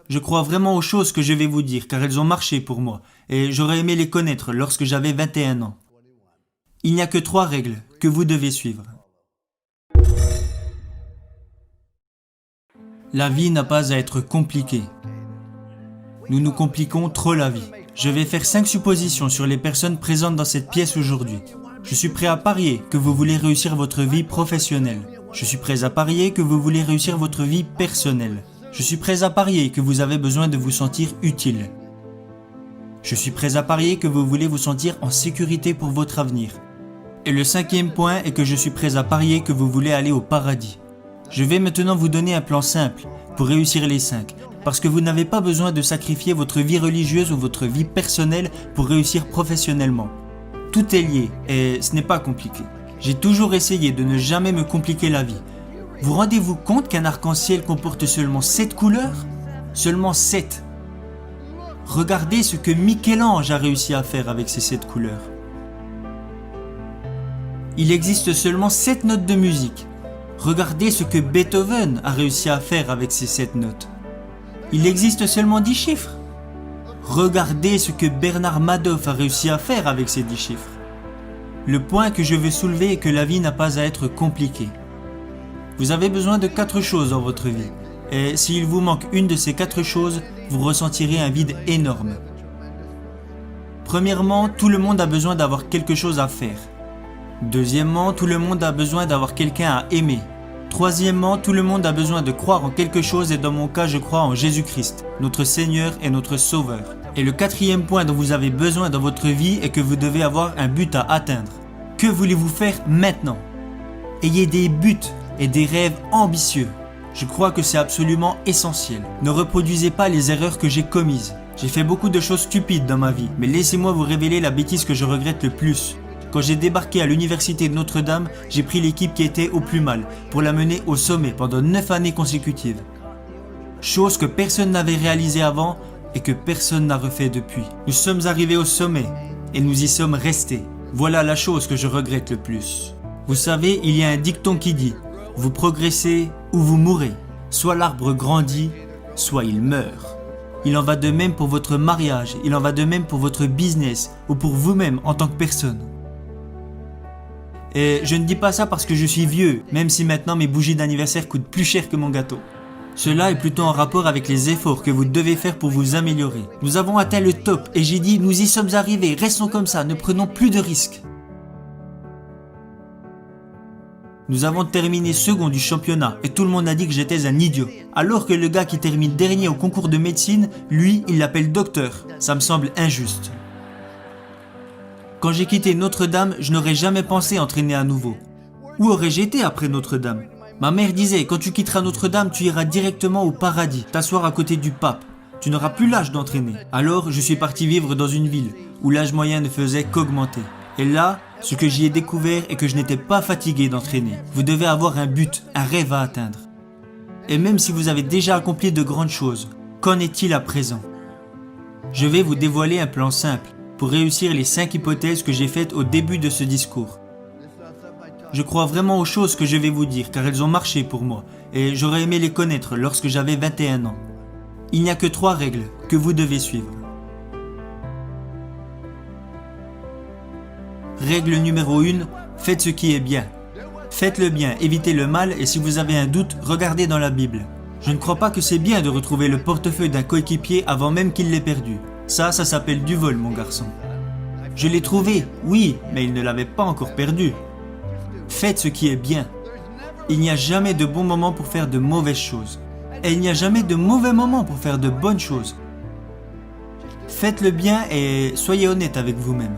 Je crois vraiment aux choses que je vais vous dire car elles ont marché pour moi et j'aurais aimé les connaître lorsque j'avais 21 ans. Il n'y a que 3 règles que vous devez suivre. La vie n'a pas à être compliquée. Nous nous compliquons trop la vie. Je vais faire 5 suppositions sur les personnes présentes dans cette pièce aujourd'hui. Je suis prêt à parier que vous voulez réussir votre vie professionnelle. Je suis prêt à parier que vous voulez réussir votre vie personnelle. Je suis prêt à parier que vous avez besoin de vous sentir utile. Je suis prêt à parier que vous voulez vous sentir en sécurité pour votre avenir. Et le 5e point est que je suis prêt à parier que vous voulez aller au paradis. Je vais maintenant vous donner un plan simple pour réussir les 5, parce que vous n'avez pas besoin de sacrifier votre vie religieuse ou votre vie personnelle pour réussir professionnellement. Tout est lié et ce n'est pas compliqué. J'ai toujours essayé de ne jamais me compliquer la vie. Vous rendez-vous compte qu'un arc-en-ciel comporte seulement 7 couleurs ? Seulement 7. Regardez ce que Michel-Ange a réussi à faire avec ces 7 couleurs. Il existe seulement 7 notes de musique. Regardez ce que Beethoven a réussi à faire avec ces 7 notes. Il existe seulement 10 chiffres. Regardez ce que Bernard Madoff a réussi à faire avec ces 10 chiffres. Le point que je veux soulever est que la vie n'a pas à être compliquée. Vous avez besoin de 4 choses dans votre vie. Et s'il vous manque une de ces 4 choses, vous ressentirez un vide énorme. Premièrement, tout le monde a besoin d'avoir quelque chose à faire. Deuxièmement, tout le monde a besoin d'avoir quelqu'un à aimer. Troisièmement, tout le monde a besoin de croire en quelque chose et dans mon cas, je crois en Jésus-Christ, notre Seigneur et notre Sauveur. Et le 4e point dont vous avez besoin dans votre vie est que vous devez avoir un but à atteindre. Que voulez-vous faire maintenant ? Ayez des buts et des rêves ambitieux. Je crois que c'est absolument essentiel. Ne reproduisez pas les erreurs que j'ai commises. J'ai fait beaucoup de choses stupides dans ma vie, mais laissez-moi vous révéler la bêtise que je regrette le plus. Quand j'ai débarqué à l'université de Notre-Dame, j'ai pris l'équipe qui était au plus mal pour la mener au sommet pendant 9 années consécutives. Chose que personne n'avait réalisée avant et que personne n'a refait depuis. Nous sommes arrivés au sommet et nous y sommes restés. Voilà la chose que je regrette le plus. Vous savez, il y a un dicton qui dit « Vous progressez ou vous mourrez. Soit l'arbre grandit, soit il meurt. » Il en va de même pour votre mariage, il en va de même pour votre business ou pour vous-même en tant que personne. Et je ne dis pas ça parce que je suis vieux, même si maintenant mes bougies d'anniversaire coûtent plus cher que mon gâteau. Cela est plutôt en rapport avec les efforts que vous devez faire pour vous améliorer. Nous avons atteint le top et j'ai dit nous y sommes arrivés, restons comme ça, ne prenons plus de risques. Nous avons terminé second du championnat et tout le monde a dit que j'étais un idiot. Alors que le gars qui termine dernier au concours de médecine, lui, il l'appelle docteur. Ça me semble injuste. Quand j'ai quitté Notre-Dame, je n'aurais jamais pensé entraîner à nouveau. Où aurais-je été après Notre-Dame ? Ma mère disait, quand tu quitteras Notre-Dame, tu iras directement au paradis, t'asseoir à côté du pape. Tu n'auras plus l'âge d'entraîner. Alors, je suis parti vivre dans une ville où l'âge moyen ne faisait qu'augmenter. Et là, ce que j'y ai découvert est que je n'étais pas fatigué d'entraîner. Vous devez avoir un but, un rêve à atteindre. Et même si vous avez déjà accompli de grandes choses, qu'en est-il à présent ? Je vais vous dévoiler un plan simple pour réussir les 5 hypothèses que j'ai faites au début de ce discours. Je crois vraiment aux choses que je vais vous dire car elles ont marché pour moi et j'aurais aimé les connaître lorsque j'avais 21 ans. Il n'y a que 3 règles que vous devez suivre. Règle numéro 1, faites ce qui est bien. Faites le bien, évitez le mal et si vous avez un doute, regardez dans la Bible. Je ne crois pas que c'est bien de retrouver le portefeuille d'un coéquipier avant même qu'il l'ait perdu. Ça s'appelle du vol, mon garçon. Je l'ai trouvé, oui, mais il ne l'avait pas encore perdu. Faites ce qui est bien. Il n'y a jamais de bon moment pour faire de mauvaises choses. Et il n'y a jamais de mauvais moment pour faire de bonnes choses. Faites le bien et soyez honnête avec vous-même.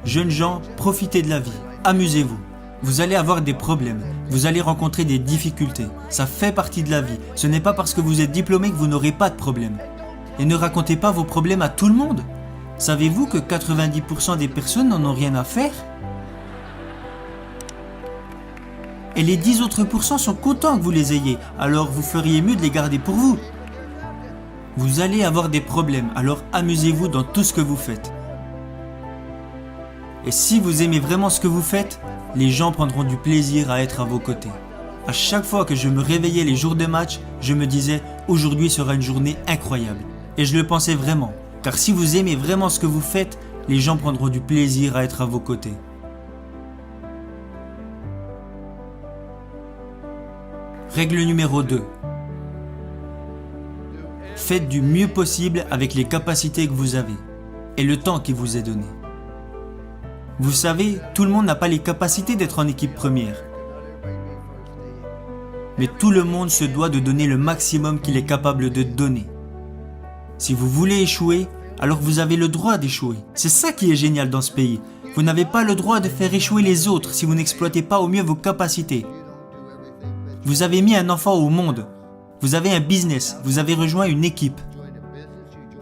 Jeunes gens, profitez de la vie, amusez-vous. Vous allez avoir des problèmes, vous allez rencontrer des difficultés. Ça fait partie de la vie. Ce n'est pas parce que vous êtes diplômé que vous n'aurez pas de problème. Et ne racontez pas vos problèmes à tout le monde. Savez-vous que 90% des personnes n'en ont rien à faire ? Et les 10 autres pourcents sont contents que vous les ayez, alors vous feriez mieux de les garder pour vous. Vous allez avoir des problèmes, alors amusez-vous dans tout ce que vous faites. Et si vous aimez vraiment ce que vous faites, les gens prendront du plaisir à être à vos côtés. À chaque fois que je me réveillais les jours de match, je me disais « Aujourd'hui sera une journée incroyable ». Et je le pensais vraiment, car si vous aimez vraiment ce que vous faites, les gens prendront du plaisir à être à vos côtés. Règle numéro 2. Faites du mieux possible avec les capacités que vous avez et le temps qui vous est donné. Vous savez, tout le monde n'a pas les capacités d'être en équipe première. Mais tout le monde se doit de donner le maximum qu'il est capable de donner. Si vous voulez échouer, alors vous avez le droit d'échouer. C'est ça qui est génial dans ce pays. Vous n'avez pas le droit de faire échouer les autres si vous n'exploitez pas au mieux vos capacités. Vous avez mis un enfant au monde. Vous avez un business. Vous avez rejoint une équipe.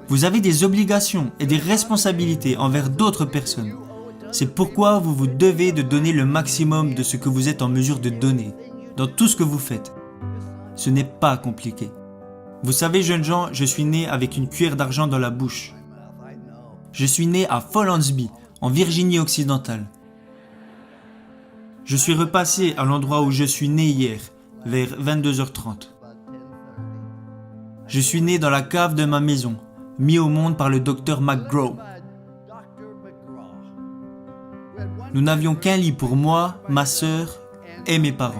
Vous avez des obligations et des responsabilités envers d'autres personnes. C'est pourquoi vous vous devez de donner le maximum de ce que vous êtes en mesure de donner, dans tout ce que vous faites. Ce n'est pas compliqué. Vous savez, jeunes gens, je suis né avec une cuillère d'argent dans la bouche. Je suis né à Follansbee, en Virginie occidentale. Je suis repassé à l'endroit où je suis né hier, vers 22h30. Je suis né dans la cave de ma maison, mis au monde par le docteur McGraw. Nous n'avions qu'un lit pour moi, ma sœur et mes parents.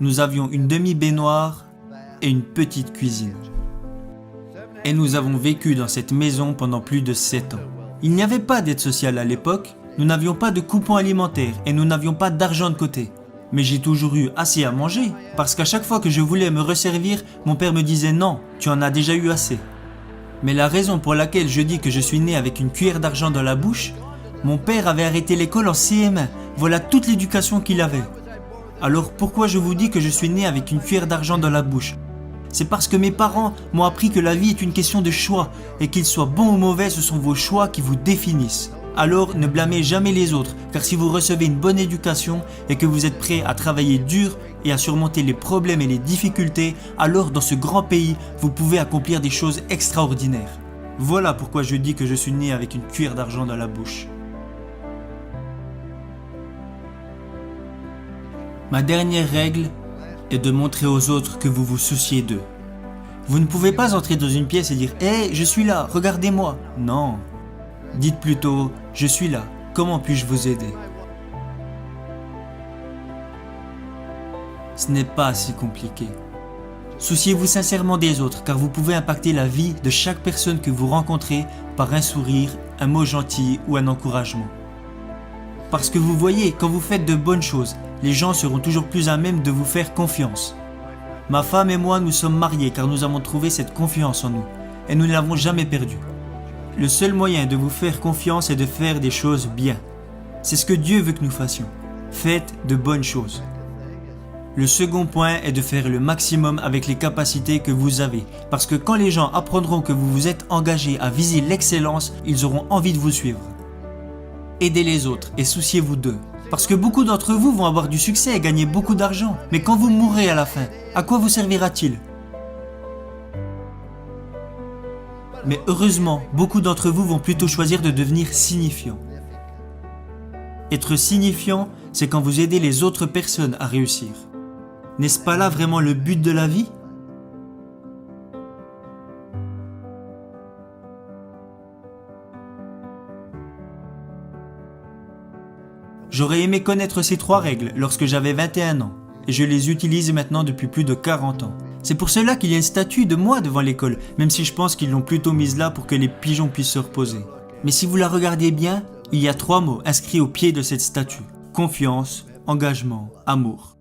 Nous avions une demi-baignoire et une petite cuisine. Et nous avons vécu dans cette maison pendant plus de 7 ans. Il n'y avait pas d'aide sociale à l'époque, nous n'avions pas de coupons alimentaires et nous n'avions pas d'argent de côté. Mais j'ai toujours eu assez à manger, parce qu'à chaque fois que je voulais me resservir, mon père me disait « Non, tu en as déjà eu assez ». Mais la raison pour laquelle je dis que je suis né avec une cuillère d'argent dans la bouche, mon père avait arrêté l'école en CM1, voilà toute l'éducation qu'il avait. Alors pourquoi je vous dis que je suis né avec une cuillère d'argent dans la bouche ? C'est parce que mes parents m'ont appris que la vie est une question de choix, et qu'ils soient bons ou mauvais, ce sont vos choix qui vous définissent. Alors ne blâmez jamais les autres, car si vous recevez une bonne éducation et que vous êtes prêt à travailler dur et à surmonter les problèmes et les difficultés, alors dans ce grand pays, vous pouvez accomplir des choses extraordinaires. Voilà pourquoi je dis que je suis né avec une cuillère d'argent dans la bouche. Ma dernière règle est de montrer aux autres que vous vous souciez d'eux. Vous ne pouvez pas entrer dans une pièce et dire « Hey, je suis là, regardez-moi ». Non. Dites plutôt « Je suis là, comment puis-je vous aider ?» Ce n'est pas si compliqué. Souciez-vous sincèrement des autres, car vous pouvez impacter la vie de chaque personne que vous rencontrez par un sourire, un mot gentil ou un encouragement. Parce que vous voyez, quand vous faites de bonnes choses, les gens seront toujours plus à même de vous faire confiance. Ma femme et moi, nous sommes mariés car nous avons trouvé cette confiance en nous, et nous ne l'avons jamais perdue. Le seul moyen de vous faire confiance est de faire des choses bien. C'est ce que Dieu veut que nous fassions. Faites de bonnes choses. Le second point est de faire le maximum avec les capacités que vous avez, parce que quand les gens apprendront que vous vous êtes engagé à viser l'excellence, ils auront envie de vous suivre. Aidez les autres et souciez-vous d'eux. Parce que beaucoup d'entre vous vont avoir du succès et gagner beaucoup d'argent. Mais quand vous mourrez à la fin, à quoi vous servira-t-il ? Mais heureusement, beaucoup d'entre vous vont plutôt choisir de devenir signifiants. Être signifiant, c'est quand vous aidez les autres personnes à réussir. N'est-ce pas là vraiment le but de la vie ? J'aurais aimé connaître ces 3 règles lorsque j'avais 21 ans, et je les utilise maintenant depuis plus de 40 ans. C'est pour cela qu'il y a une statue de moi devant l'école, même si je pense qu'ils l'ont plutôt mise là pour que les pigeons puissent se reposer. Mais si vous la regardez bien, il y a 3 mots inscrits au pied de cette statue. Confiance, engagement, amour.